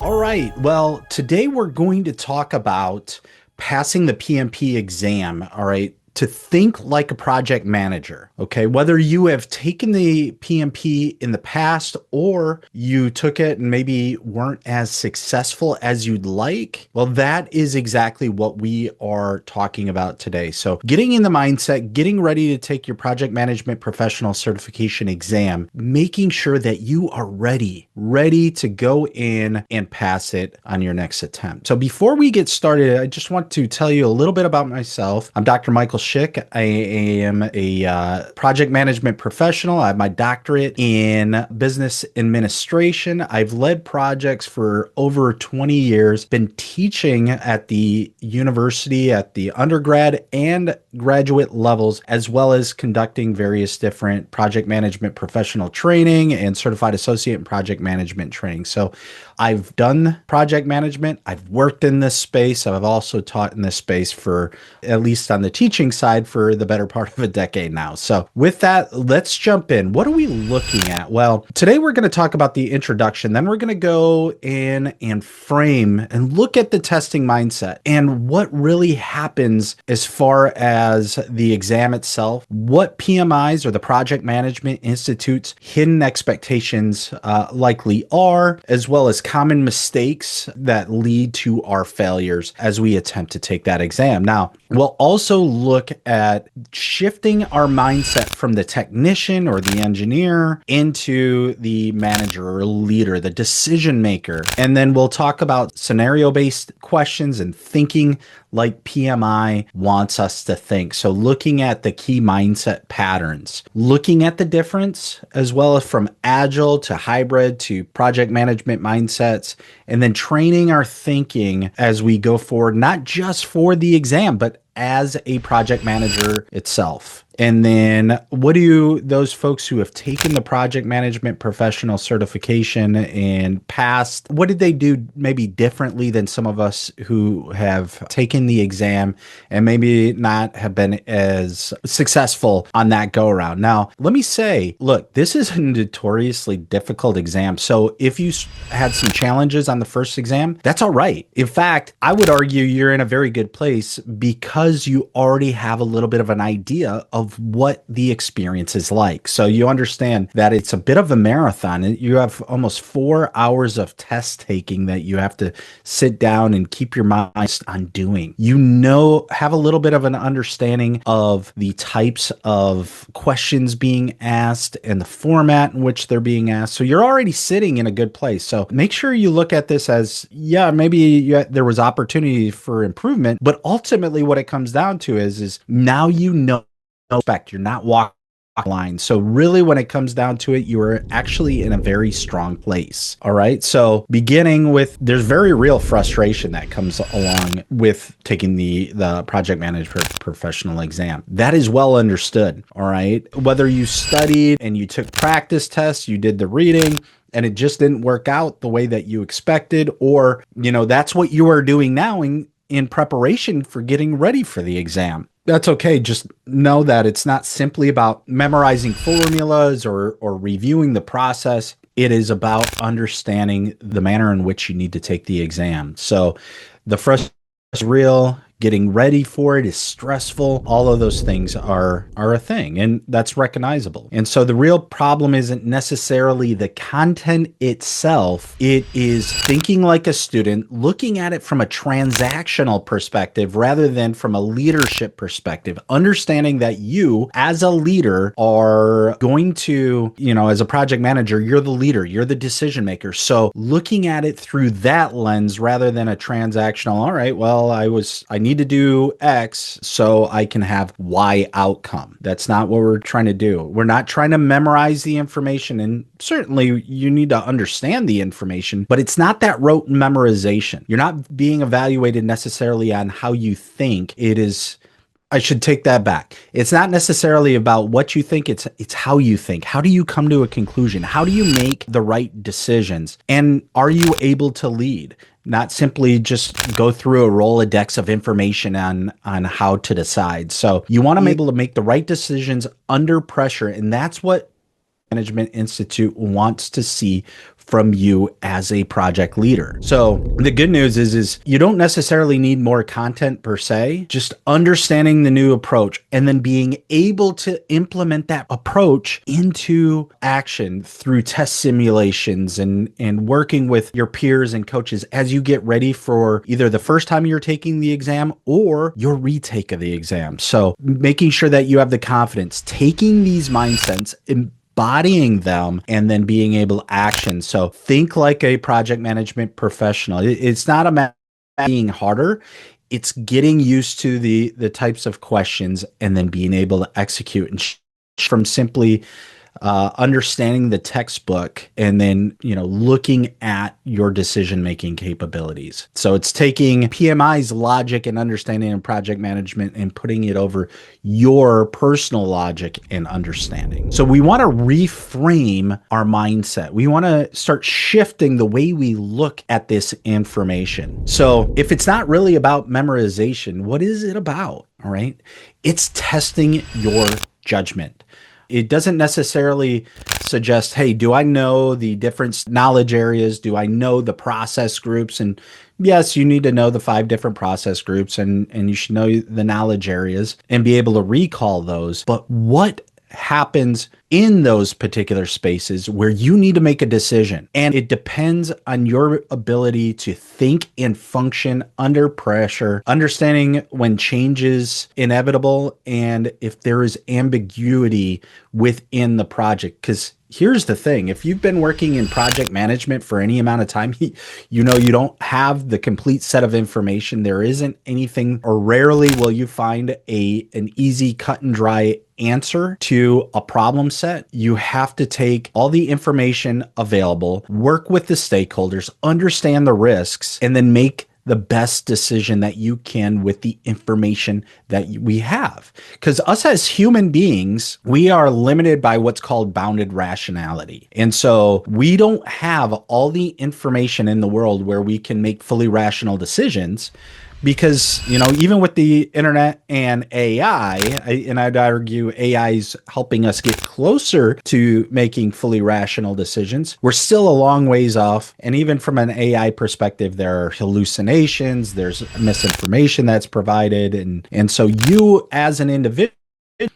All right. Well, today we're going to talk about passing the PMP exam. All right. To think like a project manager. Okay. Whether you have taken the PMP in the past or you took it and maybe weren't as successful as you'd like, well, that is exactly what we are talking about today. So, getting in the mindset, getting ready to take your project management professional certification exam, making sure that you are ready to go in and pass it on your next attempt. So before we get started, I just want to tell you a little bit about myself. I'm Dr. Michael Shick. I am a project management professional. I have my doctorate in business administration. I've led projects for over 20 years, been teaching at the university at the undergrad and graduate levels, as well as conducting various different project management professional training and certified associate in project management training. So I've done project management. I've worked in this space. I've also taught in this space for, at least on the teaching side, for the better part of a decade now. So with that, let's jump in. What are we looking at? Well, today we're going to talk about the introduction. Then we're going to go in and frame and look at the testing mindset and what really happens as far as the exam itself, what PMIs or the Project Management Institute's hidden expectations likely are, as well as common mistakes that lead to our failures as we attempt to take that exam. Now, we'll also look at shifting our mindset from the technician or the engineer into the manager or leader, the decision maker. And then we'll talk about scenario-based questions and thinking like PMI wants us to think. So looking at the key mindset patterns, looking at the difference as well as from agile to hybrid to project management mindsets, and then training our thinking as we go forward, not just for the exam, but as a project manager itself. And then what do those folks who have taken the project management professional certification and passed, what did they do maybe differently than some of us who have taken the exam and maybe not have been as successful on that go around? Now, let me say, look, this is a notoriously difficult exam. So if you had some challenges on the first exam, that's all right. In fact, I would argue you're in a very good place because you already have a little bit of an idea of what the experience is like. So you understand that it's a bit of a marathon. You have almost 4 hours of test taking that you have to sit down and keep your mind on doing. Have a little bit of an understanding of the types of questions being asked and the format in which they're being asked. So you're already sitting in a good place. So make sure you look at this as, maybe there was opportunity for improvement, but ultimately what it comes down to is now you're not walking line. So really when it comes down to it, you are actually in a very strong place. All right. So beginning with, there's very real frustration that comes along with taking the project management professional exam. That is well understood. All right. Whether you studied and you took practice tests, you did the reading, and it just didn't work out the way that you expected, or, that's what you are doing now in preparation for getting ready for the exam. That's okay. Just know that it's not simply about memorizing formulas or reviewing the process. It is about understanding the manner in which you need to take the exam. So the frustration is real. Getting ready for it is stressful. All of those things are a thing, and that's recognizable. And so the real problem isn't necessarily the content itself. It is thinking like a student, looking at it from a transactional perspective rather than from a leadership perspective, understanding that you as a leader are going to, as a project manager, you're the leader, you're the decision maker. So looking at it through that lens rather than a transactional, all right, well, I need to do X so I can have Y outcome. That's not what we're trying to do. We're not trying to memorize the information, and certainly you need to understand the information, but it's not that rote memorization. You're not being evaluated necessarily on how you think. I should take that back. It's not necessarily about what you think, it's how you think. How do you come to a conclusion? How do you make the right decisions? And are you able to lead? Not simply just go through a Rolodex of information on how to decide. So you want to be able to make the right decisions under pressure, and that's what Management Institute wants to see from you as a project leader. So the good news is you don't necessarily need more content per se, just understanding the new approach and then being able to implement that approach into action through test simulations and working with your peers and coaches as you get ready for either the first time you're taking the exam or your retake of the exam. So making sure that you have the confidence, taking these mindsets, embodying them, and then being able to action. So think like a project management professional. It's not a matter of being harder. It's getting used to the types of questions and then being able to execute and from simply understanding the textbook and then, looking at your decision-making capabilities. So it's taking PMI's logic and understanding and project management and putting it over your personal logic and understanding. So we want to reframe our mindset. We want to start shifting the way we look at this information. So if it's not really about memorization, what is it about? All right. It's testing your judgment. It doesn't necessarily suggest, hey, do I know the different knowledge areas? Do I know the process groups? And yes, you need to know the 5 different process groups and you should know the knowledge areas and be able to recall those. But what happens in those particular spaces where you need to make a decision? And it depends on your ability to think and function under pressure, understanding when change is inevitable and if there is ambiguity within the project. Because here's the thing, if you've been working in project management for any amount of time, you don't have the complete set of information. There isn't anything, or rarely will you find an easy cut and dry answer to a problem set. You have to take all the information available, work with the stakeholders, understand the risks, and then make the best decision that you can with the information that we have. Because us as human beings, we are limited by what's called bounded rationality. And so we don't have all the information in the world where we can make fully rational decisions. Because, even with the internet and AI, and I'd argue AI is helping us get closer to making fully rational decisions, we're still a long ways off. And even from an AI perspective, there are hallucinations, there's misinformation that's provided. And so you as an individual,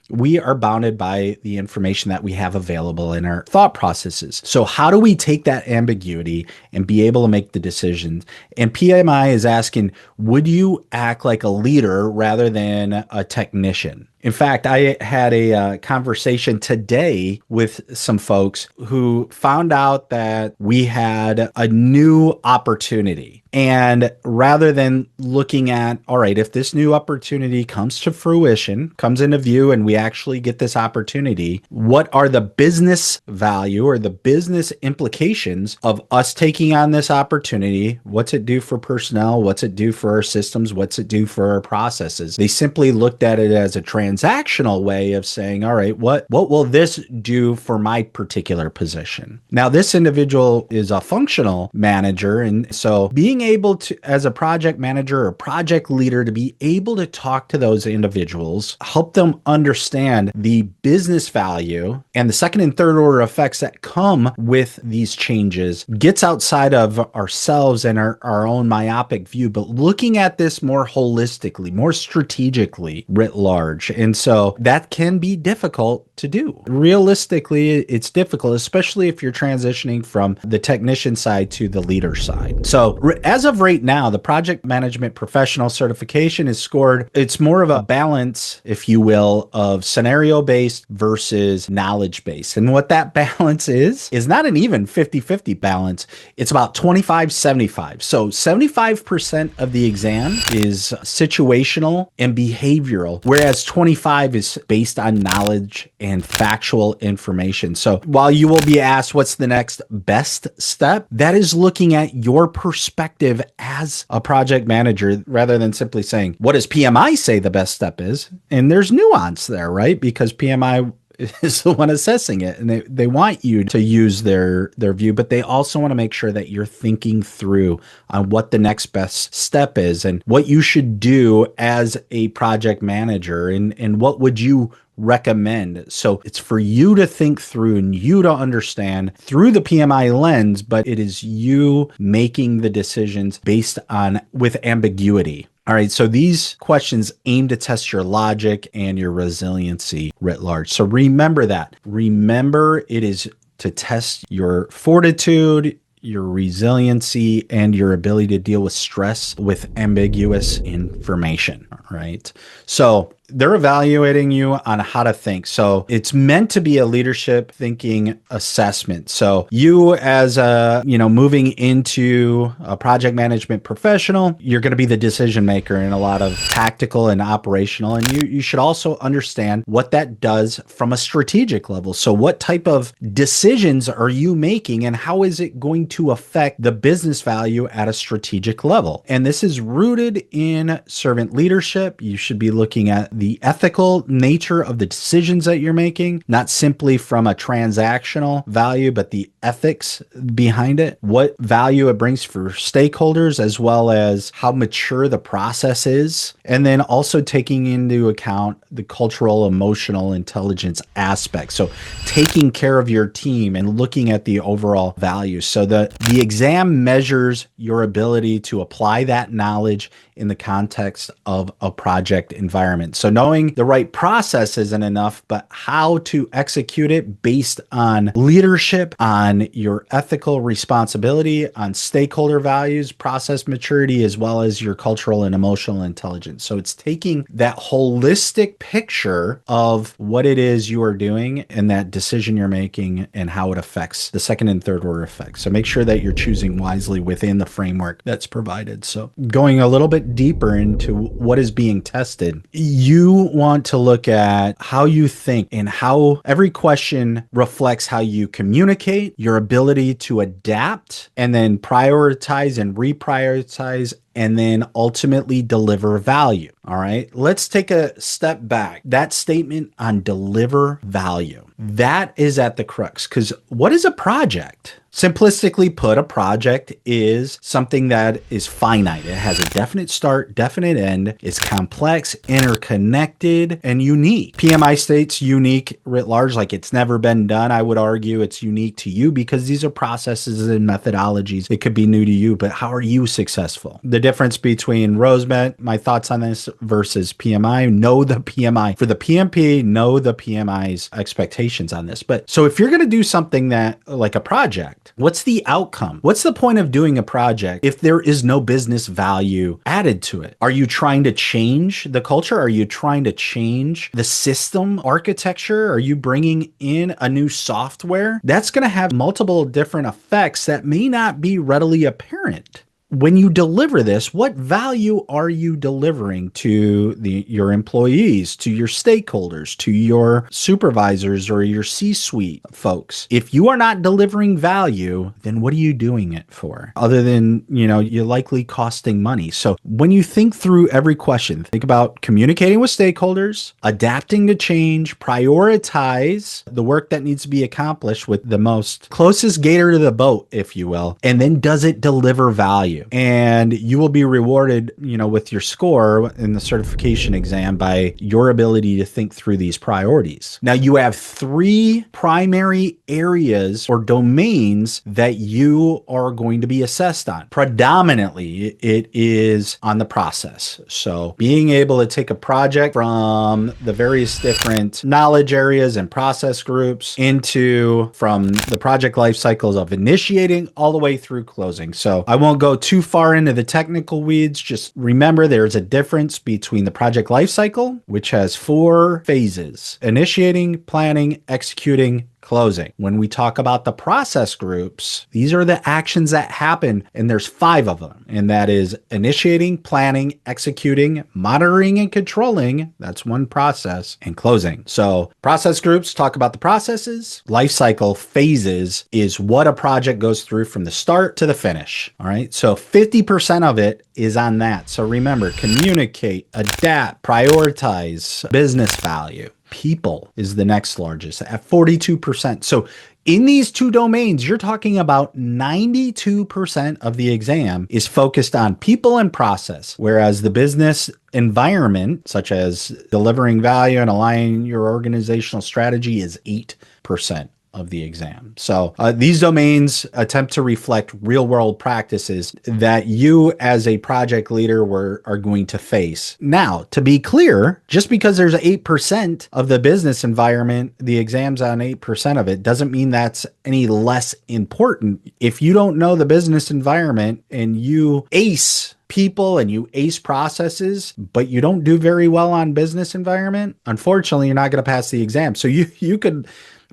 we are bounded by the information that we have available in our thought processes. So how do we take that ambiguity and be able to make the decisions? And PMI is asking, would you act like a leader rather than a technician? In fact, I had a conversation today with some folks who found out that we had a new opportunity. And rather than looking at, all right, if this new opportunity comes to fruition, comes into view, and we actually get this opportunity, what are the business value or the business implications of us taking on this opportunity? What's it do for personnel? What's it do for our systems? What's it do for our processes? They simply looked at it as a transactional way of saying, all right, what will this do for my particular position? Now, this individual is a functional manager. And so being able to, as a project manager or project leader, to be able to talk to those individuals, help them understand the business value and the second and third order effects that come with these changes, gets outside of ourselves and our own myopic view, but looking at this more holistically, more strategically writ large. And so that can be difficult to do. Realistically, it's difficult, especially if you're transitioning from the technician side to the leader side. So as of right now, the project management professional certification is scored. It's more of a balance, if you will, of scenario-based versus knowledge-based. And what that balance is not an even 50-50 balance. It's about 25-75. So 75% of the exam is situational and behavioral, whereas 25 is based on knowledge and factual information. So while you will be asked what's the next best step, that is looking at your perspective as a project manager rather than simply saying, what does PMI say the best step is? And there's nuance there, right? Because PMI is the one assessing it, and they want you to use their view, but they also want to make sure that you're thinking through on what the next best step is and what you should do as a project manager and what would you recommend. So it's for you to think through and you to understand through the PMI lens, but it is you making the decisions based on with ambiguity. All right, so these questions aim to test your logic and your resiliency writ large. So remember that. Remember, it is to test your fortitude, your resiliency, and your ability to deal with stress with ambiguous information, right? So they're evaluating you on how to think. So it's meant to be a leadership thinking assessment. So you as moving into a project management professional, you're going to be the decision maker in a lot of tactical and operational. And you should also understand what that does from a strategic level. So what type of decisions are you making and how is it going to affect the business value at a strategic level? And this is rooted in servant leadership. You should be looking at the ethical nature of the decisions that you're making, not simply from a transactional value, but the ethics behind it, what value it brings for stakeholders, as well as how mature the process is. And then also taking into account the cultural, emotional intelligence aspect. So taking care of your team and looking at the overall value. So the exam measures your ability to apply that knowledge in the context of a project environment. So knowing the right process isn't enough, but how to execute it based on leadership, on your ethical responsibility, on stakeholder values, process maturity, as well as your cultural and emotional intelligence. So it's taking that holistic picture of what it is you are doing and that decision you're making and how it affects the second and third order effects. So make sure that you're choosing wisely within the framework that's provided. So going a little bit deeper into what is being tested, you want to look at how you think and how every question reflects how you communicate, your ability to adapt, and then prioritize and reprioritize, and then ultimately deliver value. All right, let's take a step back. That statement on deliver value, that is at the crux, because what is a project? Simplistically put, a project is something that is finite. It has a definite start, definite end. It's complex, interconnected, and unique. PMI states unique writ large, like it's never been done. I would argue it's unique to you because these are processes and methodologies. It could be new to you, but how are you successful? The difference between Rosemet, my thoughts on this, versus PMI, know the PMI. For the PMP, know the PMI's expectations on this. But so if you're going to do something that like a project, what's the outcome? What's the point of doing a project if there is no business value added to it? Are you trying to change the culture? Are you trying to change the system architecture? Are you bringing in a new software? That's going to have multiple different effects that may not be readily apparent. When you deliver this, what value are you delivering to your employees, to your stakeholders, to your supervisors or your C-suite folks? If you are not delivering value, then what are you doing it for? Other than, you're likely costing money. So when you think through every question, think about communicating with stakeholders, adapting to change, prioritize the work that needs to be accomplished with the most closest gator to the boat, if you will, and then does it deliver value? And you will be rewarded, with your score in the certification exam by your ability to think through these priorities. Now, you have 3 primary areas or domains that you are going to be assessed on. Predominantly, it is on the process. So being able to take a project from the various different knowledge areas and process groups from the project life cycles of initiating all the way through closing. So I won't go too far into the technical weeds. Just remember there's a difference between the project lifecycle, which has 4 phases: initiating, planning, executing, closing. When we talk about the process groups, these are the actions that happen, and there's 5 of them. And that is initiating, planning, executing, monitoring and controlling. That's one process, and closing. So process groups talk about the processes. Life cycle phases is what a project goes through from the start to the finish. All right. So 50% of it is on that. So remember, communicate, adapt, prioritize business value. People is the next largest at 42%. So in these two domains, you're talking about 92% of the exam is focused on people and process, whereas the business environment, such as delivering value and aligning your organizational strategy, is 8% of the exam. So these domains attempt to reflect real world practices that you as a project leader are going to face. Now, to be clear, just because there's 8% of the business environment, the exam's on 8% of it, doesn't mean that's any less important. If you don't know the business environment and you ace people and you ace processes, but you don't do very well on business environment, unfortunately, you're not going to pass the exam. So you could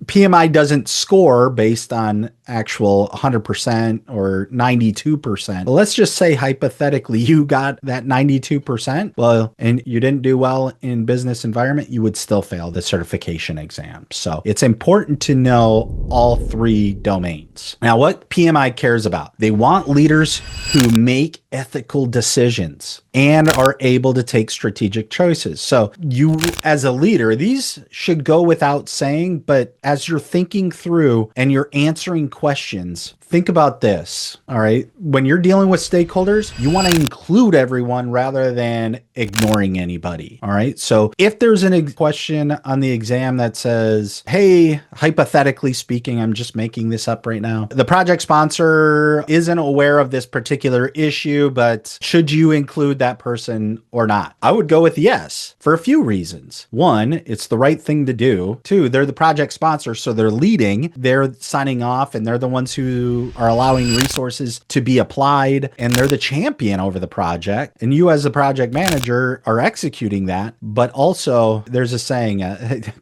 PMI doesn't score based on actual 100% or 92%. But let's just say hypothetically you got that 92%. Well, and you didn't do well in business environment, you would still fail the certification exam. So it's important to know all three domains. Now, what PMI cares about? They want leaders who make ethical decisions and are able to take strategic choices. So you, as a leader, these should go without saying, but as you're thinking through and you're answering questions, think about this, all right? When you're dealing with stakeholders, you want to include everyone rather than ignoring anybody, all right? So if there's a question on the exam that says, hey, hypothetically speaking, I'm just making this up right now, the project sponsor isn't aware of this particular issue, but should you include that person or not? I would go with yes for a few reasons. One, it's the right thing to do. Two, they're the project sponsor, so they're leading, they're signing off, and they're the ones who are allowing resources to be applied, and they're the champion over the project. And you as the project manager are executing that. But also there's a saying,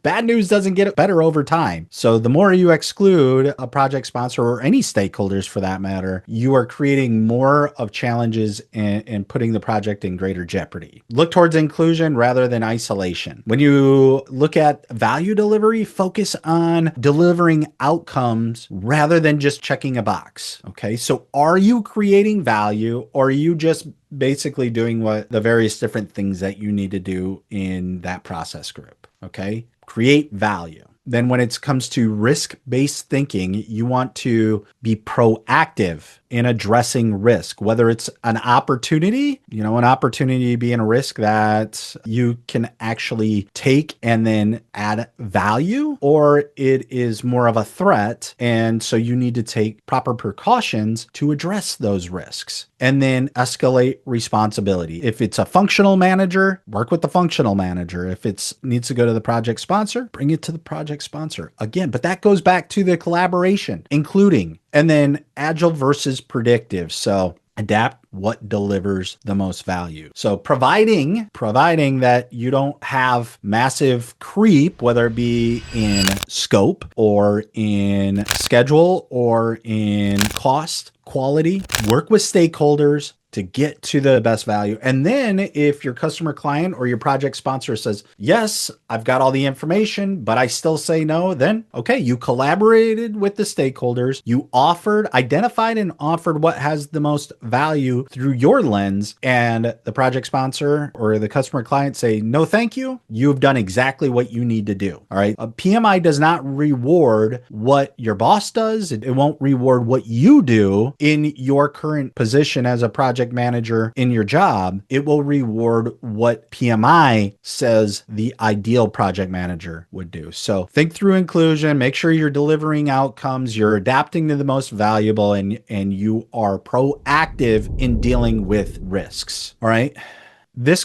bad news doesn't get better over time. So the more you exclude a project sponsor or any stakeholders for that matter, you are creating more of challenges and putting the project in greater jeopardy. Look towards inclusion rather than isolation. When you look at value delivery, focus on delivering outcomes rather than just checking a box. Okay. So are you creating value, or are you just basically doing what the various different things that you need to do in that process group? Okay. Create value. Then when it comes to risk-based thinking, you want to be proactive in addressing risk, whether it's an opportunity, an opportunity being a risk that you can actually take and then add value, or it is more of a threat. And so you need to take proper precautions to address those risks and then escalate responsibility. If it's a functional manager, work with the functional manager. If it needs to go to the project sponsor, bring it to the project sponsor. Again, but that goes back to the collaboration, including, and then agile versus predictive. So adapt what delivers the most value. So providing that you don't have massive creep, whether it be in scope or in schedule or in cost, quality, work with stakeholders to get to the best value. And then if your customer client or your project sponsor says, yes, I've got all the information, but I still say no, then okay, you collaborated with the stakeholders, you identified and offered what has the most value through your lens, and the project sponsor or the customer client say, no, thank you. You've done exactly what you need to do. All right. A PMI does not reward what your boss does. It won't reward what you do in your current position as a project manager in your job. It will reward what PMI says the ideal project manager would do. So think through inclusion, make sure you're delivering outcomes, you're adapting to the most valuable, and you are proactive in dealing with risks. All right.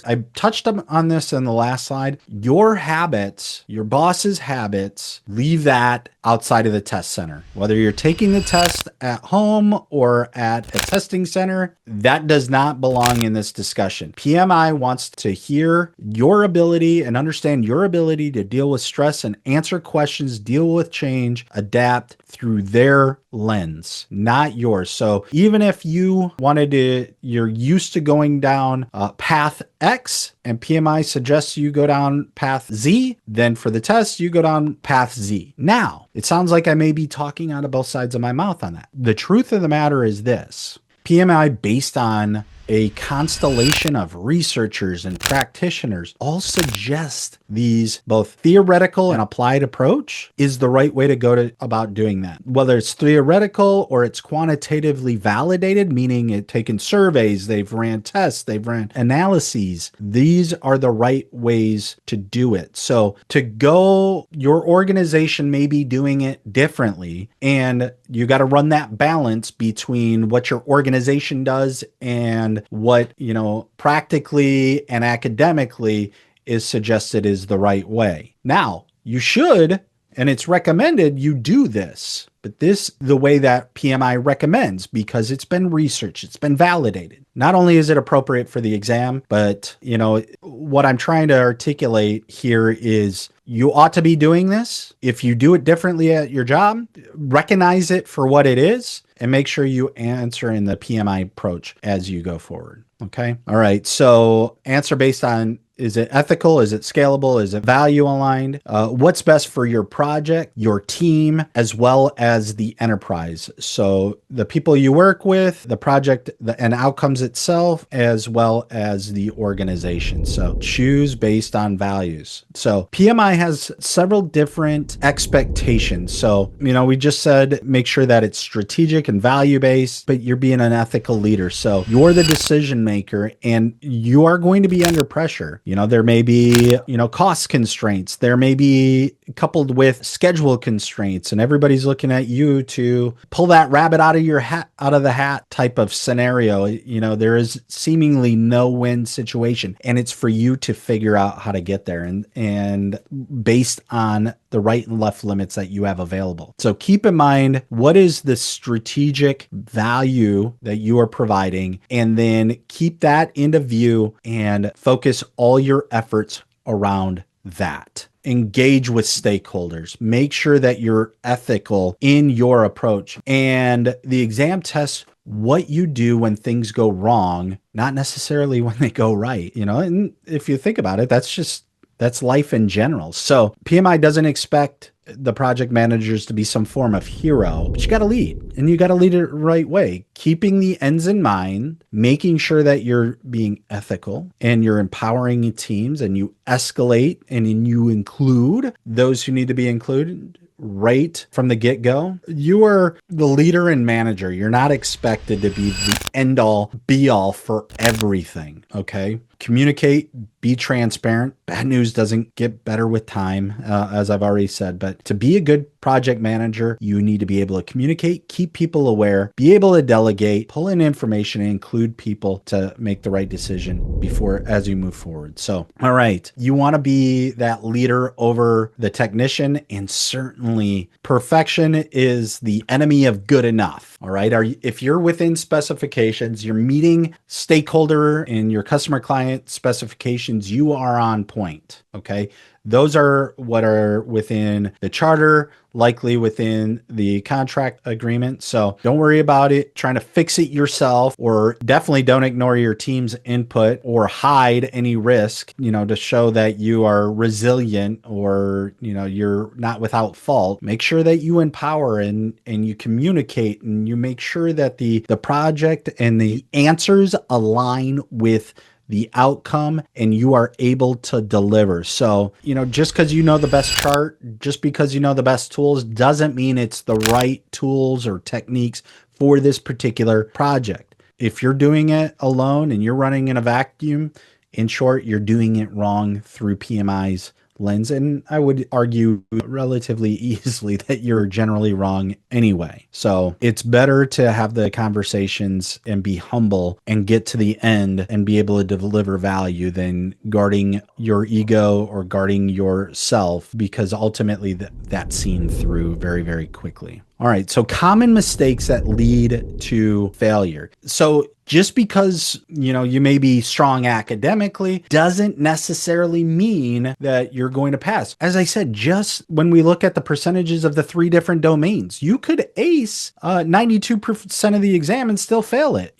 I touched on this in the last slide. Your habits, your boss's habits, leave that outside of the test center. Whether you're taking the test at home or at a testing center, that does not belong in this discussion. PMI wants to hear your ability and understand your ability to deal with stress and answer questions, deal with change, adapt through their lens, not yours. So even if you're used to going down path X and PMI suggests you go down path Z, then for the test, you go down path Z. Now, it sounds like I may be talking out of both sides of my mouth on that. The truth of the matter is this: PMI, based on a constellation of researchers and practitioners all suggest these both theoretical and applied approach is the right way to go about doing that. Whether it's theoretical or it's quantitatively validated, meaning it's taken surveys, they've ran tests, they've ran analyses. These are the right ways to do it. So to go, your organization may be doing it differently, and you got to run that balance between what your organization does and what, practically and academically is suggested is the right way. Now, you should, and it's recommended you do this, but this the way that PMI recommends because it's been researched, it's been validated. Not only is it appropriate for the exam, but what I'm trying to articulate here is you ought to be doing this. If you do it differently at your job, recognize it for what it is and make sure you answer in the PMI approach as you go forward. Okay. All right. So answer based on, is it ethical? Is it scalable? Is it value aligned? What's best for your project, your team, as well as the enterprise? So the people you work with, the project and outcomes itself, as well as the organization. So choose based on values. So PMI has several different expectations. So, we just said, make sure that it's strategic and value based, but you're being an ethical leader. So you're the decision maker and you are going to be under pressure. There may be, cost constraints. There may be coupled with schedule constraints, and everybody's looking at you to pull that rabbit out of the hat type of scenario. There is seemingly no win situation, and it's for you to figure out how to get there and based on the right and left limits that you have available. So keep in mind, what is the strategic value that you are providing, and then keep that into view and focus all your efforts around that. Engage with stakeholders. Make sure that you're ethical in your approach. And the exam tests what you do when things go wrong, not necessarily when they go right. And if you think about it, that's life in general. So PMI doesn't expect the project managers to be some form of hero, but you got to lead, and you got to lead it the right way, keeping the ends in mind, making sure that you're being ethical and you're empowering teams, and you escalate and you include those who need to be included right from the get-go. You are the leader and manager. You're not expected to be the end-all, be-all for everything, okay? Communicate, be transparent. Bad news doesn't get better with time, as I've already said, but to be a good project manager, you need to be able to communicate, keep people aware, be able to delegate, pull in information, and include people to make the right decision as you move forward. So, all right, you want to be that leader over the technician, and certainly perfection is the enemy of good enough. All right. If you're within specifications, you're meeting stakeholder and your customer client specifications, you are on point. Okay. Those are what are within the charter, likely within the contract agreement. So don't worry about it trying to fix it yourself, or definitely don't ignore your team's input or hide any risk, to show that you are resilient or, you're not without fault. Make sure that you empower and you communicate, and you make sure that the project and the answers align with the outcome and you are able to deliver. So, just because you know the best chart, just because you know the best tools, doesn't mean it's the right tools or techniques for this particular project. If you're doing it alone and you're running in a vacuum, in short, you're doing it wrong through PMI's lens. And I would argue relatively easily that you're generally wrong anyway. So it's better to have the conversations and be humble and get to the end and be able to deliver value than guarding your ego or guarding yourself, because ultimately that's seen through very, very quickly. All right. So common mistakes that lead to failure. So just because, you may be strong academically doesn't necessarily mean that you're going to pass. As I said, just when we look at the percentages of the 3 different domains, you could ace 92% of the exam and still fail it.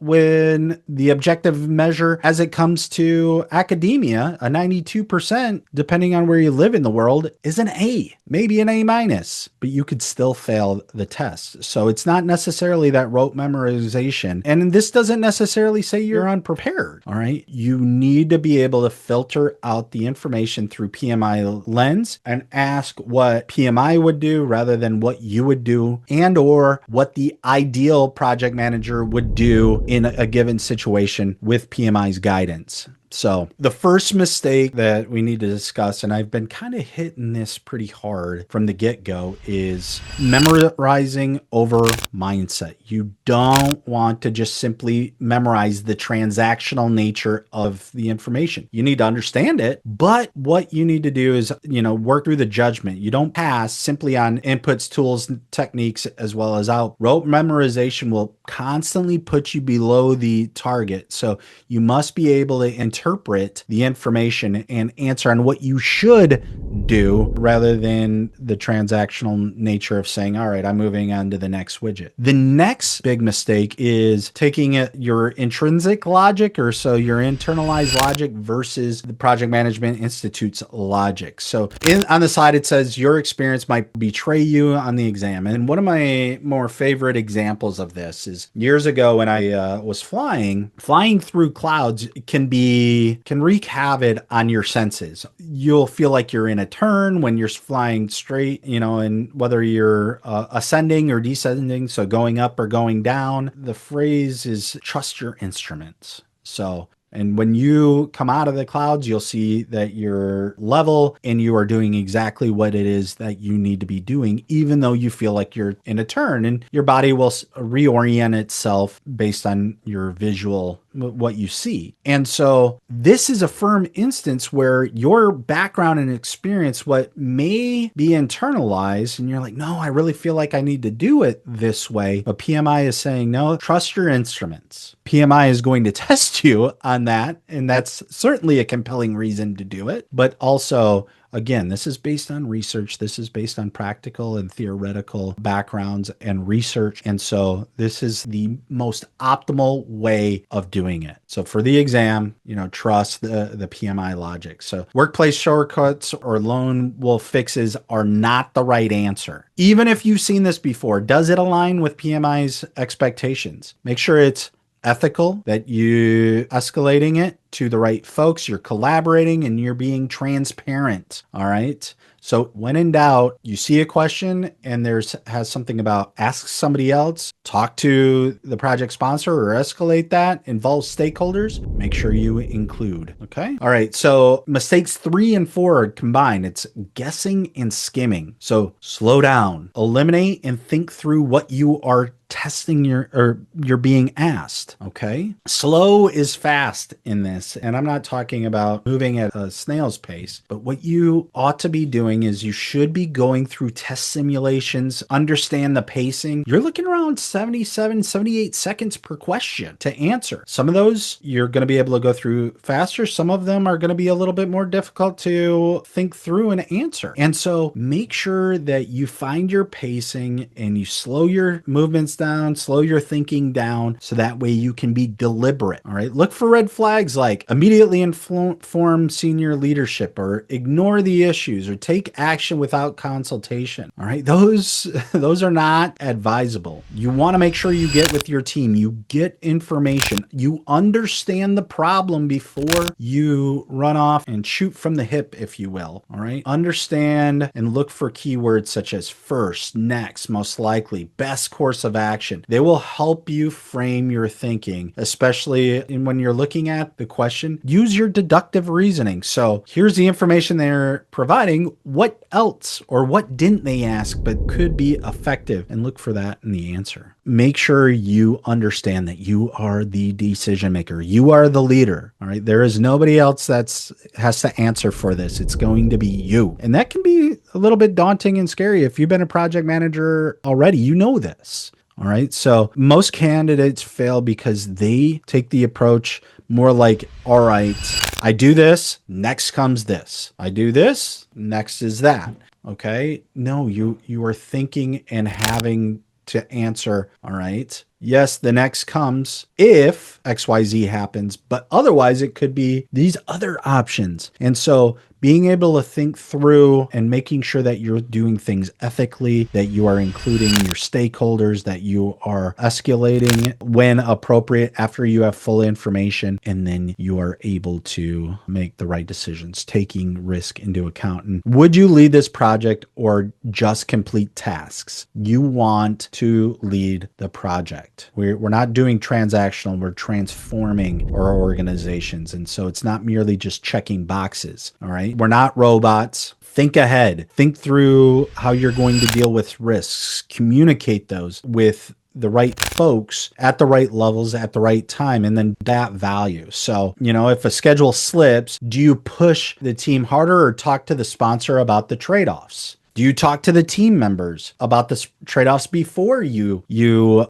When the objective measure as it comes to academia, a 92%, depending on where you live in the world, is an A, maybe an A minus, but you could still fail fail the test. So it's not necessarily that rote memorization. And this doesn't necessarily say you're unprepared. All right. You need to be able to filter out the information through PMI lens and ask what PMI would do rather than what you would do, and or what the ideal project manager would do in a given situation with PMI's guidance. So the first mistake that we need to discuss, and I've been kind of hitting this pretty hard from the get-go, is memorizing over mindset. You don't want to just simply memorize the transactional nature of the information. You need to understand it, but what you need to do is, work through the judgment. You don't pass simply on inputs, tools, techniques, as well as out. Rote memorization will constantly put you below the target. So you must be able to interpret the information and answer on what you should do rather than the transactional nature of saying, all right, I'm moving on to the next widget. The next big mistake is taking your intrinsic logic, or so your internalized logic, versus the Project Management Institute's logic. So on the side, it says your experience might betray you on the exam. And one of my more favorite examples of this is years ago when I was flying through clouds can wreak havoc on your senses. You'll feel like you're in a turn when you're flying straight, and whether you're ascending or descending, so going up or going down. The phrase is trust your instruments. So, and when you come out of the clouds, you'll see that you're level and you are doing exactly what it is that you need to be doing, even though you feel like you're in a turn, and your body will reorient itself based on your visual, what you see. And so this is a firm instance where your background and experience, what may be internalized, and you're like, no, I really feel like I need to do it this way. But PMI is saying, no, trust your instruments. PMI is going to test you on that. And that's certainly a compelling reason to do it. But also, again, this is based on research. This is based on practical and theoretical backgrounds and research. And so this is the most optimal way of doing it. So for the exam, trust the PMI logic. So workplace shortcuts or lone wolf fixes are not the right answer. Even if you've seen this before, does it align with PMI's expectations? Make sure it's ethical, that you escalating it to the right folks, you're collaborating, and you're being transparent. All right. So when in doubt, you see a question and has something about ask somebody else, talk to the project sponsor or escalate that, involve stakeholders, make sure you include. Okay. All right. So mistakes 3 and 4 are combined. It's guessing and skimming. So slow down, eliminate, and think through what you are testing you're being asked. Okay. Slow is fast in this. And I'm not talking about moving at a snail's pace, but what you ought to be doing is you should be going through test simulations, understand the pacing. You're looking around 77, 78 seconds per question to answer. Some of those you're going to be able to go through faster. Some of them are going to be a little bit more difficult to think through and answer. And so make sure that you find your pacing and you slow your movements down, slow your thinking down, so that way you can be deliberate. All right. Look for red flags like immediately inform senior leadership, or ignore the issues, or take action without consultation. All right. Those are not advisable. You want to make sure you get with your team, you get information, you understand the problem before you run off and shoot from the hip, if you will. All right. Understand and look for keywords such as first, next, most likely, best course of action. They will help you frame your thinking, especially when you're looking at the question. Use your deductive reasoning. So here's the information they're providing. What else or what didn't they ask but could be effective? And look for that in the answer. Make sure you understand that you are the decision maker. You are the leader. All right. There is nobody else has to answer for this. It's going to be you. And that can be a little bit daunting and scary. If you've been a project manager already, you know this. All right. So most candidates fail because they take the approach more like, all right, I do this, next comes this. I do this, next is that. Okay. No, you are thinking and having to answer, all right, Yes, the next comes if XYZ happens, but otherwise it could be these other options. And so being able to think through and making sure that you're doing things ethically, that you are including your stakeholders, that you are escalating when appropriate after you have full information, and then you are able to make the right decisions, taking risk into account. And would you lead this project or just complete tasks? You want to lead the project. We're not doing transactional, we're transforming our organizations. And so it's not merely just checking boxes. All right. We're not robots. Think ahead. Think through how you're going to deal with risks. Communicate those with the right folks at the right levels at the right time, and then that value. So, if a schedule slips, do you push the team harder or talk to the sponsor about the trade-offs? Do you talk to the team members about the trade-offs before you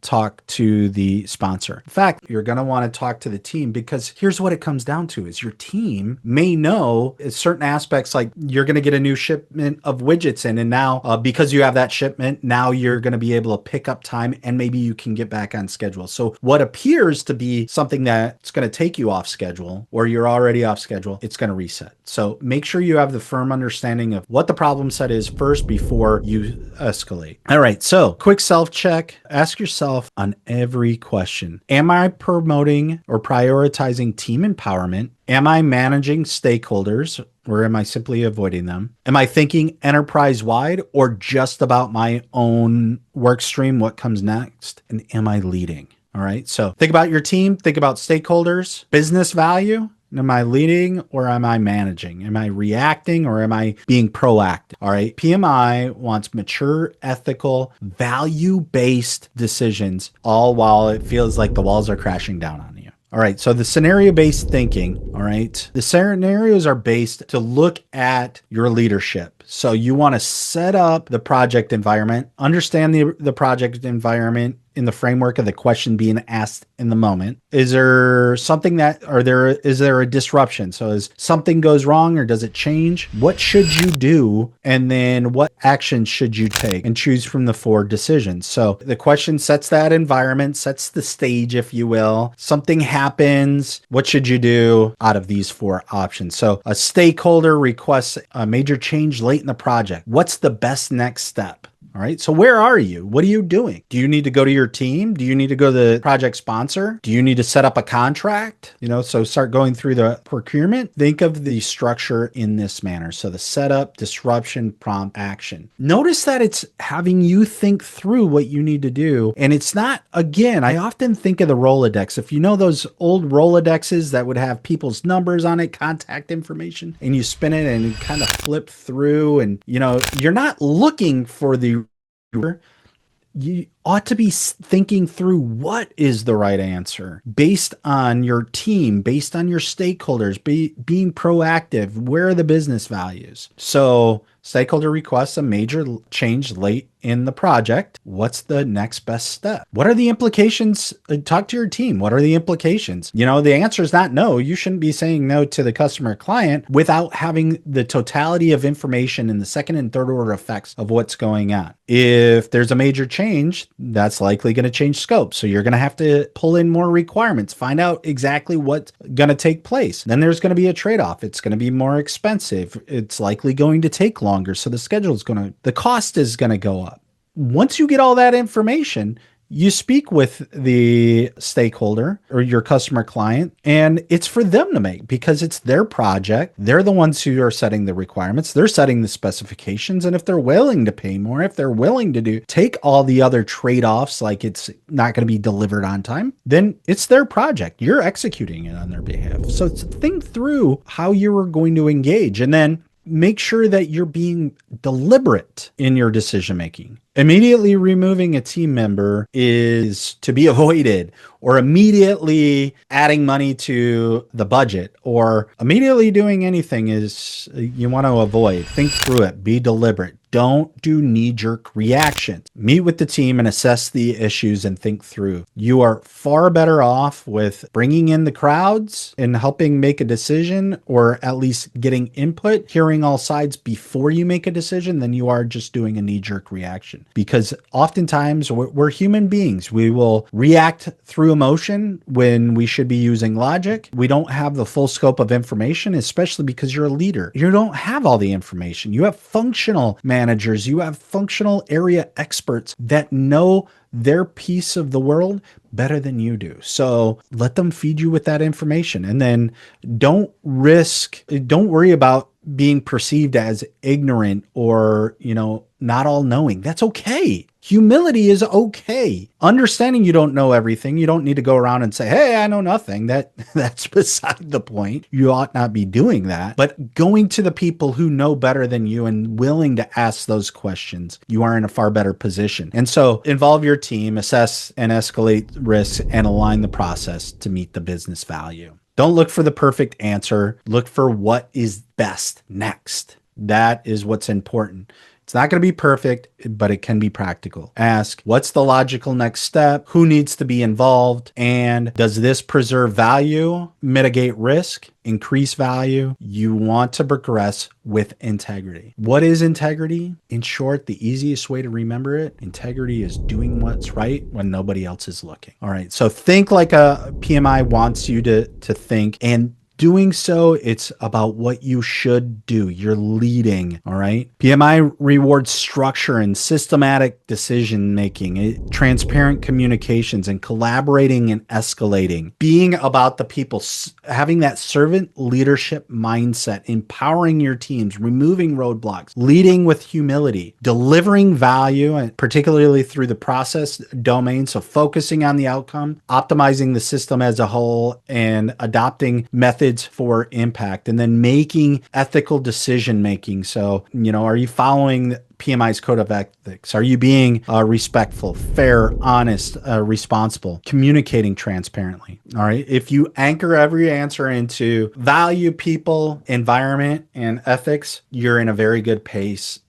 talk to the sponsor? In fact, you're going to want to talk to the team, because here's what it comes down to is your team may know certain aspects, like you're going to get a new shipment of widgets in, and now because you have that shipment, now you're going to be able to pick up time and maybe you can get back on schedule. So what appears to be something that's going to take you off schedule, or you're already off schedule, it's going to reset. So make sure you have the firm understanding of what the problem set is first before you escalate. All right. So quick self-check. Ask yourself on every question. Am I promoting or prioritizing team empowerment? Am I managing stakeholders, or am I simply avoiding them? Am I thinking enterprise-wide or just about my own work stream, what comes next? And am I leading? All right. So think about your team, think about stakeholders, business value. Am I leading or am I managing? Am I reacting or am I being proactive? All right. PMI wants mature, ethical, value-based decisions, all while it feels like the walls are crashing down on you. All right. So the scenario-based thinking, all right, the scenarios are based to look at your leadership. So you want to set up the project environment, understand the project environment in the framework of the question being asked in the moment. Is there something is there a disruption? So as something goes wrong or does it change? What should you do? And then what action should you take? And choose from the 4 decisions. So the question sets that environment, sets the stage, if you will. Something happens. What should you do out of these 4 options? So a stakeholder requests a major change late in the project. What's the best next step? All right. So where are you? What are you doing? Do you need to go to your team? Do you need to go to the project sponsor? Do you need to set up a contract? So start going through the procurement. Think of the structure in this manner. So the setup, disruption, prompt, action. Notice that it's having you think through what you need to do. And it's not, again, I often think of the Rolodex. If you know those old Rolodexes that would have people's numbers on it, contact information, and you spin it and you kind of flip through, and you're not looking for the, you ought to be thinking through what is the right answer based on your team, based on your stakeholders, being proactive. Where are the business values? So stakeholder requests a major change late in the project. What's the next best step? What are the implications? Talk to your team. What are the implications? The answer is not no. You shouldn't be saying no to the customer or client without having the totality of information and the second and third order effects of what's going on. If there's a major change, that's likely going to change scope. So you're going to have to pull in more requirements, find out exactly what's going to take place. Then there's going to be a trade-off. It's going to be more expensive. It's likely going to take longer. So the cost is going to go up. Once you get all that information, you speak with the stakeholder or your customer client, and it's for them to make, because it's their project. They're the ones who are setting the requirements. They're setting the specifications. And if they're willing to pay more, if they're willing to take all the other trade-offs, like it's not going to be delivered on time, then it's their project. You're executing it on their behalf. So think through how you are going to engage, and then make sure that you're being deliberate in your decision-making. Immediately removing a team member is to be avoided, or immediately adding money to the budget, or immediately doing anything is you want to avoid. Think through it. Be deliberate. Don't do knee-jerk reactions. Meet with the team and assess the issues and think through. You are far better off with bringing in the crowds and helping make a decision, or at least getting input, hearing all sides before you make a decision, than you are just doing a knee-jerk reaction. Because oftentimes we're human beings. We will react through emotion when we should be using logic. We don't have the full scope of information, especially because you're a leader. You don't have all the information. You have functional managers. You have functional area experts that know their piece of the world better than you do. So let them feed you with that information. And then don't worry about being perceived as ignorant or, not all knowing. That's okay. Humility is okay. Understanding you don't know everything. You don't need to go around and say, hey, I know nothing. That's beside the point. You ought not be doing that. But going to the people who know better than you and willing to ask those questions, you are in a far better position. And so involve your team, assess and escalate risks, and align the process to meet the business value. Don't look for the perfect answer. Look for what is best next. That is what's important. It's not going to be perfect, but it can be practical. Ask, what's the logical next step? Who needs to be involved? And does this preserve value, mitigate risk, increase value? You want to progress with integrity. What is integrity? In short, the easiest way to remember it, integrity is doing what's right when nobody else is looking. All right. So think like a PMI wants you to think, and doing so, it's about what you should do. You're leading, all right? PMI rewards structure and systematic decision-making, transparent communications, and collaborating and escalating. Being about the people, having that servant leadership mindset, empowering your teams, removing roadblocks, leading with humility, delivering value, and particularly through the process domain, so focusing on the outcome, optimizing the system as a whole, and adopting methods for impact, and then making ethical decision making. So, are you following PMI's code of ethics? Are you being respectful, fair, honest, responsible, communicating transparently? All right. If you anchor every answer into value, people, environment, and ethics, you're in a very good place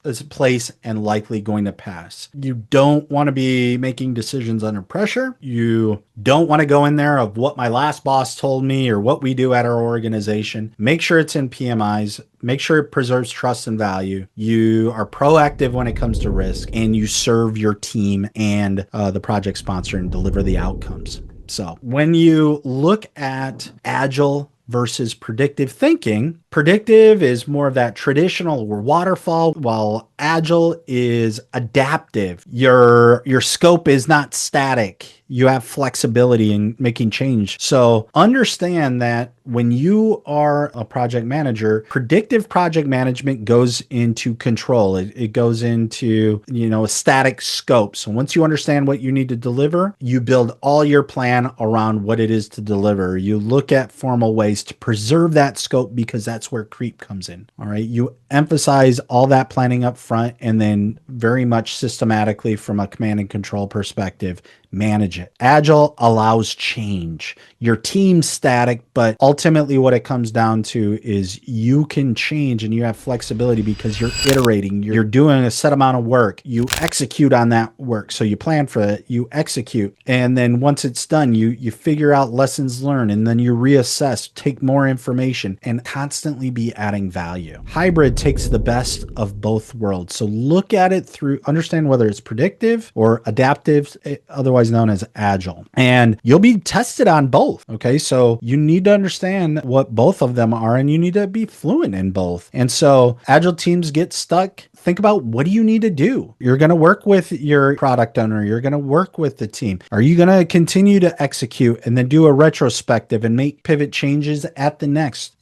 and likely going to pass. You don't want to be making decisions under pressure. You don't want to go in there of what my last boss told me or what we do at our organization. Make sure it's in PMIs. Make sure it preserves trust and value. You are proactive when it comes to risk, and you serve your team and the project sponsor and deliver the outcomes. So when you look at agile versus predictive thinking, predictive is more of that traditional or waterfall, while agile is adaptive. Your scope is not static. You have flexibility in making change. So understand that when you are a project manager, predictive project management goes into control. It goes into, a static scope. So once you understand what you need to deliver, you build all your plan around what it is to deliver. You look at formal ways to preserve that scope, because that's where creep comes in. All right. You emphasize all that planning up front, and then very much systematically from a command and control perspective, manage it. Agile allows change. Your team's static, but ultimately what it comes down to is you can change and you have flexibility because you're iterating. You're doing a set amount of work. You execute on that work. So you plan for it, you execute. And then once it's done, you figure out lessons learned, and then you reassess, take more information, and constantly be adding value. Hybrid takes the best of both worlds. So look at it through, understand whether it's predictive or adaptive, otherwise known as agile. And you'll be tested on both. Okay. So you need to understand what both of them are, and you need to be fluent in both. And so agile teams get stuck. Think about, what do you need to do? You're going to work with your product owner. You're going to work with the team. Are you going to continue to execute and then do a retrospective and make pivot changes at the next,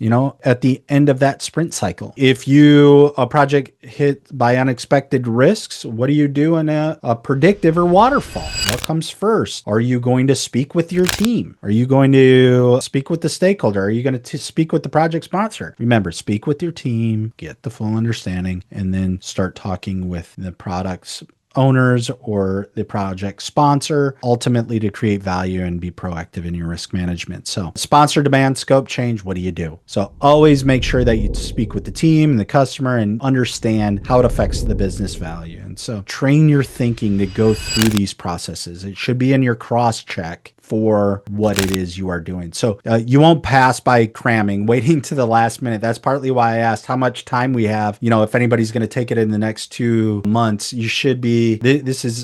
at the end of that sprint cycle? If a project hit by unexpected risks, what do you do in a predictive or waterfall? What comes first? Are you going to speak with your team? Are you going to speak with the stakeholder? Are you going to speak with the project sponsor? Remember, speak with your team, get the full understanding, and then start talking with the product's owners or the project sponsor, ultimately to create value and be proactive in your risk management. So sponsor demand, scope change, what do you do? So always make sure that you speak with the team and the customer and understand how it affects the business value. And so train your thinking to go through these processes. It should be in your cross check for what it is you are doing. So you won't pass by cramming, waiting to the last minute. That's partly why I asked how much time we have. If anybody's going to take it in the next 2 months, you should be,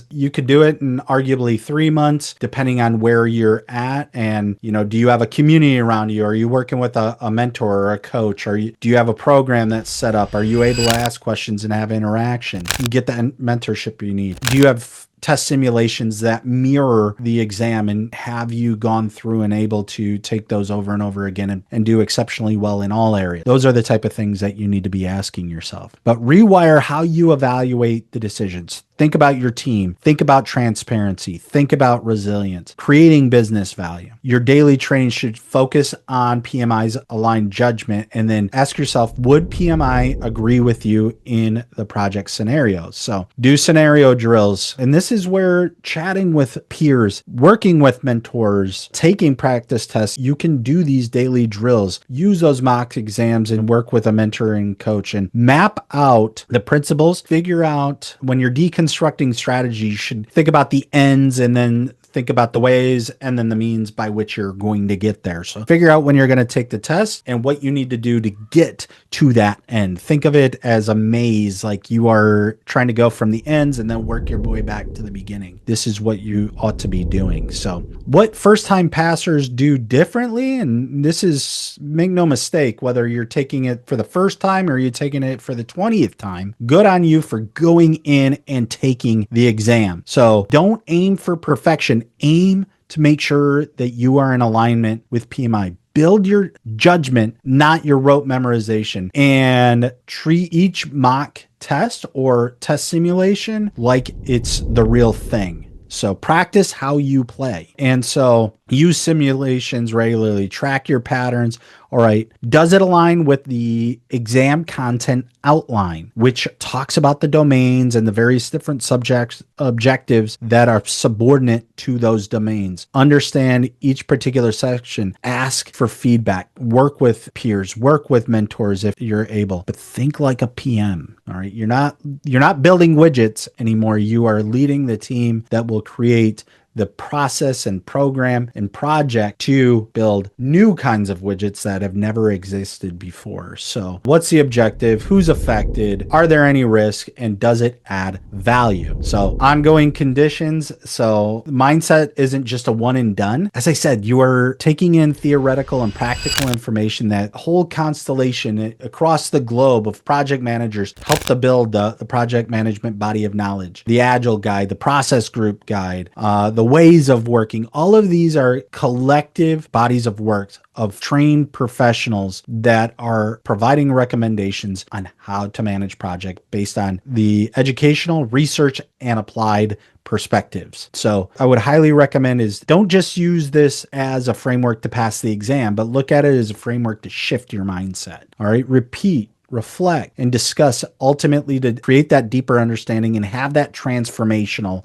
you could do it in arguably 3 months, depending on where you're at. And, do you have a community around you? Are you working with a mentor or a coach? Do you have a program that's set up? Are you able to ask questions and have interaction and get that mentorship you need? Do you have test simulations that mirror the exam, and have you gone through and able to take those over and over again and do exceptionally well in all areas? Those are the type of things that you need to be asking yourself. But rewire how you evaluate the decisions. Think about your team. Think about transparency. Think about resilience, creating business value. Your daily training should focus on PMI's aligned judgment, and then ask yourself, would PMI agree with you in the project scenarios? So do scenario drills. And this is where chatting with peers, working with mentors, taking practice tests, you can do these daily drills, use those mock exams and work with a mentoring coach and map out the principles, figure out when you're deconstructing strategy, you should think about the ends and then think about the ways and then the means by which you're going to get there. So figure out when you're going to take the test and what you need to do to get to that end. Think of it as a maze, like you are trying to go from the ends and then work your way back to the beginning. This is what you ought to be doing. So what first-time passers do differently, and this is, make no mistake, whether you're taking it for the first time or you're taking it for the 20th time, good on you for going in and taking the exam. So don't aim for perfection. Aim to make sure that you are in alignment with PMI. Build your judgment, not your rote memorization, and treat each mock test or test simulation like it's the real thing. So practice how you play. And so use simulations regularly, track your patterns. All right. Does it align with the exam content outline, which talks about the domains and the various different objectives that are subordinate to those domains? Understand each particular section, ask for feedback, work with peers, work with mentors if you're able, but think like a PM. All right. You're not building widgets anymore. You are leading the team that will create the process and program and project to build new kinds of widgets that have never existed before. So what's the objective? Who's affected? Are there any risks? And does it add value? So ongoing conditions. So mindset isn't just a one and done. As I said, you are taking in theoretical and practical information. That whole constellation across the globe of project managers help to build the project management body of knowledge, the agile guide, the process group guide, the ways of working. All of these are collective bodies of work of trained professionals that are providing recommendations on how to manage project based on the educational, research, and applied perspectives. So I would highly recommend is don't just use this as a framework to pass the exam, but look at it as a framework to shift your mindset. All right. Repeat, reflect, and discuss, ultimately to create that deeper understanding and have that transformational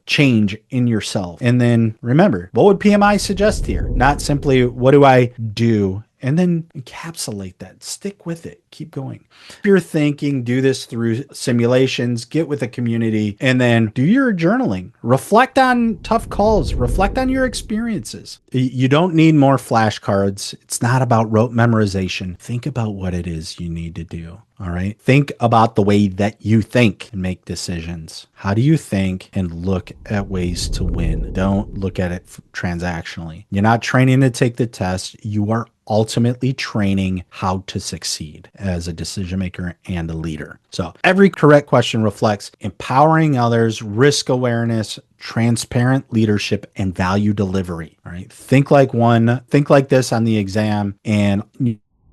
change in yourself. And then remember, what would PMI suggest here? Not simply what do I do? And then encapsulate that, stick with it, keep going. If you're thinking, do this through simulations, get with a community, and then do your journaling. Reflect on tough calls, reflect on your experiences. You don't need more flashcards. It's not about rote memorization. Think about what it is you need to do. All right. Think about the way that you think and make decisions. How do you think and look at ways to win? Don't look at it transactionally. You're not training to take the test. You are ultimately training how to succeed as a decision maker and a leader. So every correct question reflects empowering others, risk awareness, transparent leadership, and value delivery. All right. Think like this on the exam, and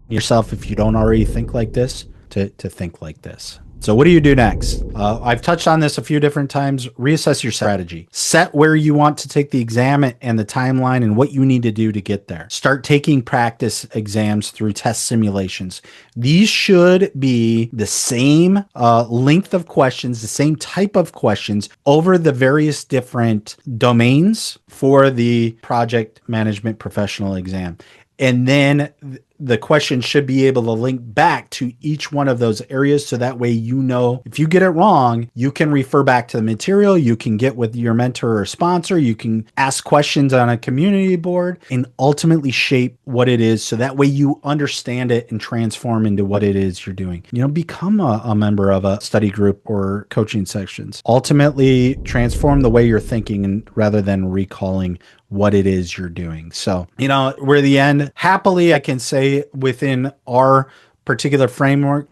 yourself, if you don't already think like this, to think like this. So what do you do next? I've touched on this a few different times. Reassess your strategy. Set where you want to take the exam and the timeline and what you need to do to get there. Start taking practice exams through test simulations. These should be the same length of questions, the same type of questions over the various different domains for the project management professional exam. And then the question should be able to link back to each one of those areas. So that way, you know, if you get it wrong, you can refer back to the material. You can get with your mentor or sponsor. You can ask questions on a community board and ultimately shape what it is. So that way you understand it and transform into what it is you're doing. You know, become a member of a study group or coaching sections. Ultimately transform the way you're thinking and rather than recalling what it is you're doing. So, you know, we're at the end. Happily, I can say within our particular framework,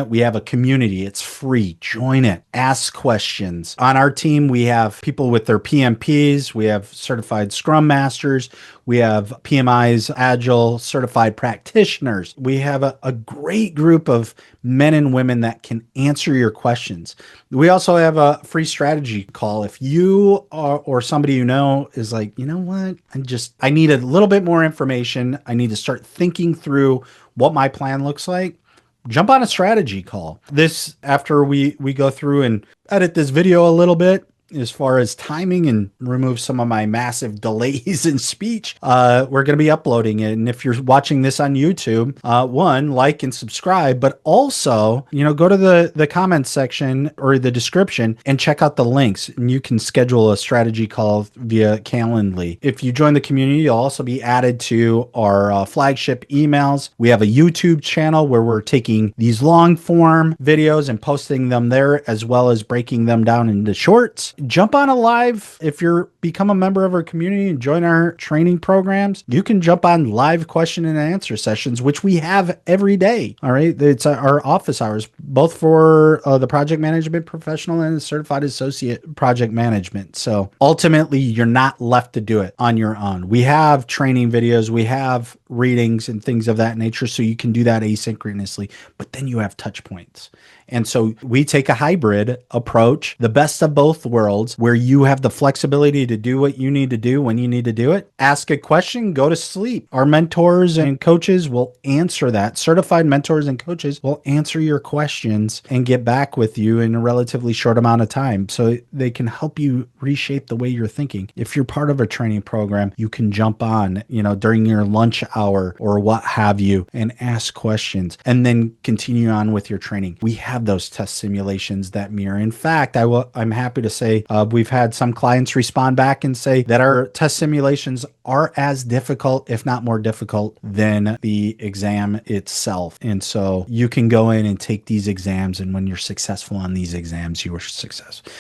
we have a community. It's free. Join it. Ask questions. On our team, we have people with their PMPs. We have certified Scrum Masters. We have PMIs, Agile certified practitioners. We have a great group of men and women that can answer your questions. We also have a free strategy call. If you are, or somebody you know is like, you know what, I need a little bit more information. I need to start thinking through what my plan looks like. Jump on a strategy call. This, after we go through and edit this video a little bit, as far as timing and remove some of my massive delays in speech, we're going to be uploading it. And if you're watching this on YouTube, one, like and subscribe, but also, you know, go to the comments section or the description and check out the links, and you can schedule a strategy call via Calendly. If you join the community, you'll also be added to our flagship emails. We have a YouTube channel where we're taking these long form videos and posting them there, as well as breaking them down into shorts. Jump on a live. If you're become a member of our community and join our training programs, you can jump on live question and answer sessions, which we have every day. All right. It's our office hours, both for the project management professional and the certified associate project management. So ultimately, you're not left to do it on your own. We have training videos, we have readings and things of that nature. So you can do that asynchronously, but then you have touch points. And so we take a hybrid approach, the best of both worlds, where you have the flexibility to do what you need to do when you need to do it. Ask a question, go to sleep. Our mentors and coaches will answer that. Certified mentors and coaches will answer your questions and get back with you in a relatively short amount of time. So they can help you reshape the way you're thinking. If you're part of a training program, you can jump on, you know, during your lunch hour or what have you, and ask questions and then continue on with your training. We have those test simulations that mirror. In fact, I'm happy to say we've had some clients respond back and say that our test simulations are as difficult, if not more difficult, than the exam itself. And so you can go in and take these exams, and when you're successful on these exams, you are successful.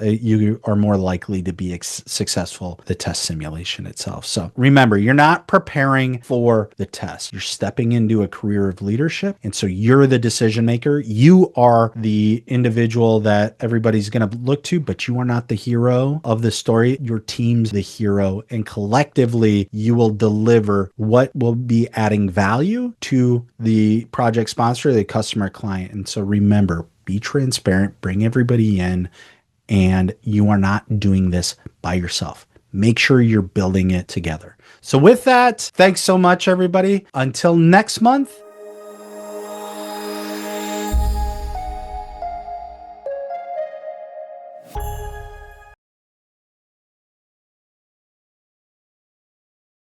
You are more likely to be successful the test simulation itself. So remember, you're not preparing for the test. You're stepping into a career of leadership. And so you're the decision maker. You are the individual that everybody's going to look to, but you are not the hero of the story. Your team's the hero, and collectively you will deliver what will be adding value to the project sponsor, the customer client. And so remember, be transparent, bring everybody in, and you are not doing this by yourself. Make sure you're building it together. So with that, thanks so much, everybody. Until next month,